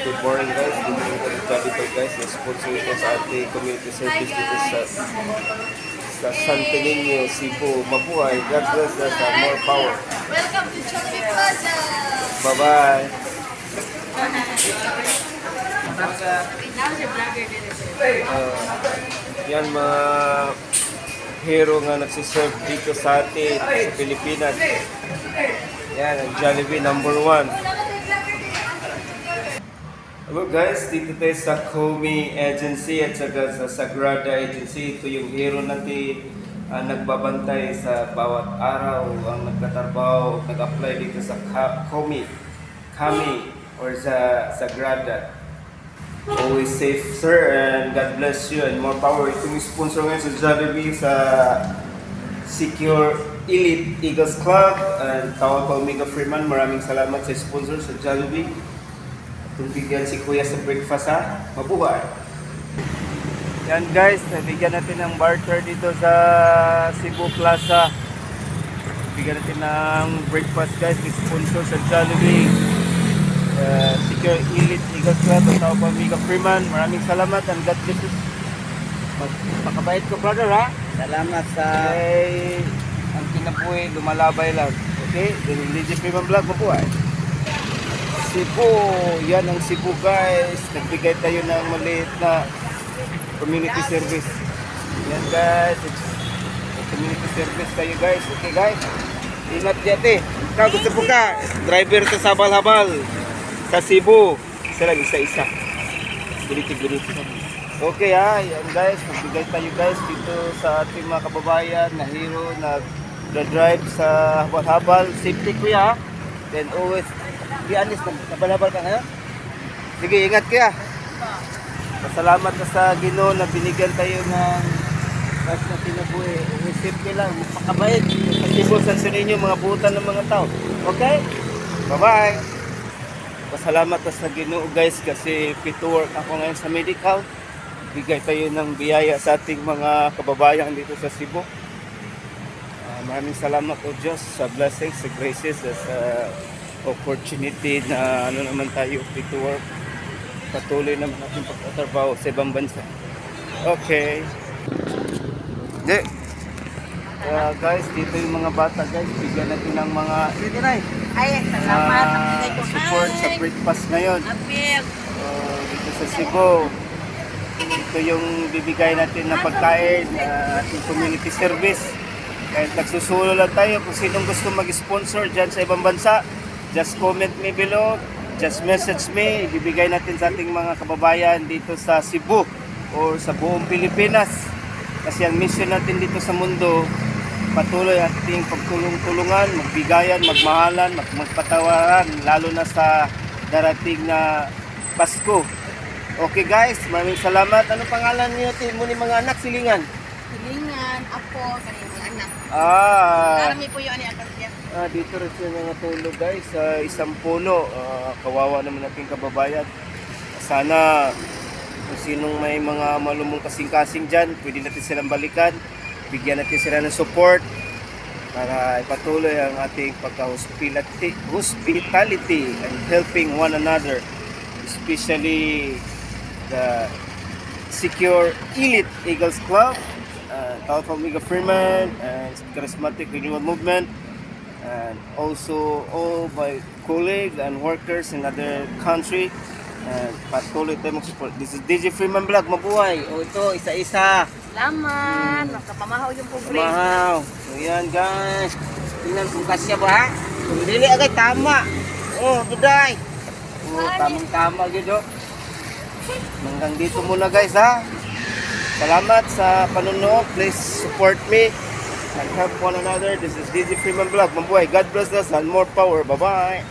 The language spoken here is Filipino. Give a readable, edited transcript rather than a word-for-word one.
Good morning guys, dito dito guys, na-sponsor ito sa ating community service dito sa Santo Niño, Cebu. Mabuhay, God bless us and more power. Welcome to Jollibee Plaza! Bye-bye! Now si vlogger din ito. Yan mga hero nga nagsiserve dito sa atin, sa Pilipinas. Yan, ang Jollibee #1. Hello guys, dito tayo sa Comi Agency at saka sa Sagrada Agency. Ito yung hero natin nagbabantay sa bawat araw ang nagtatrabaho, nag-apply dito sa Comi or sa Sagrada. Always safe sir and God bless you and more power. Itong sponsor ngayon sa Jollibee sa Secure Elite Eagles Club and tawag ko Omega Freeman. Maraming salamat sa sponsor sa Jollibee. Bigyan si Kuya sa breakfast ha. Mabuhay. Yan guys, nabigyan natin ng barter dito sa Cebu Plaza. Bigyan natin ng breakfast guys, sponsor sa Jollibee. Secure Elite Eagles Club at tao pa Omega Freeman. Maraming salamat and God bless you. Magpakabait ko brother ha. Salamat sa Ang kinabuhi, lumalabay lang. Okay? Religious Freeman Vlog, mabuhay. Cebu, yan ang Cebu guys. Nagbigay tayo ng maliit na community service. Yan guys, community service tayo guys. Okay guys, ingat dyan Ikaw gusto po ka, driver sa sabal-habal sa Cebu. Isa lang, isa-isa. Guliti-guliti. Okay ha, yan guys, nagbigay tayo guys dito sa ating mga kababayan na hero na drive sa habal-habal. Safety kuya ha. Then always be honest, nabalabal ka ngayon? Sige, ingat kaya. Pasalamat ka sa Ginoo na binigyan tayo ng kahit na tinabuhi. Safety lang, magpakabait. Sa Santo Niño, mga buutan ng mga tao. Okay? Bye-bye. Pasalamat ka sa Ginoo guys kasi fit to work ako ngayon sa medical. Bigay tayo ng biyaya sa ating mga kababayan dito sa Cebu. Maraming salamat o Diyos sa blessings, sa graces, sa opportunity na naman tayo fit to work. Patuloy naman ating pagtatrabaho sa ibang bansa. Okay. Guys, dito yung mga bata guys. Bigyan natin ng mga Ay, salamat. support sa breakfast ngayon. Apil. Dito sa Cebu. Ito yung bibigay natin na pagkain, ating community service. Kahit nagsusulo lang tayo kung sinong gusto mag-sponsor dyan sa ibang bansa, just comment me below, just message me, ibibigay natin sa ating mga kababayan dito sa Cebu or sa buong Pilipinas. Kasi ang mission natin dito sa mundo, patuloy ating pagtulong-tulungan, magbigayan, magmahalan, magpatawaran, lalo na sa darating na Pasko. Okay guys, maraming salamat. Ano pangalan niyo mo ni mga anak, silingan? Hilingan, ako, kanina mga anak. Marami po yun ang akasya. Dito rin siya natulog guys sa isang puno. Kawawa naman nating kababayan. Sana kung sinong may mga malumong kasing-kasing dyan, pwede natin silang balikan. Bigyan natin sila ng support para ipatuloy ang ating pagka-hospitality and helping one another. Especially the Secure Elite Eagles Club, Tao Omega Freeman, and Charismatic Renewal Movement, and also all my colleagues and workers in other country. And patuloy tayo mag-support. This is DJ Freeman Vlog. Mabuhay! O ito, isa-isa. Salamat. Nakapamahaw yung pobre. Mahaw. So yan guys. Tingnan kung kasya ba ha? Kung dili agay tama. Oh, today. Oh, tamang-tama yun o. Hanggang dito muna guys ha. Salamat sa panunood. Please support me and help one another. This is DJ Freeman Vlog. Mabuhay. God bless us and more power. Bye-bye.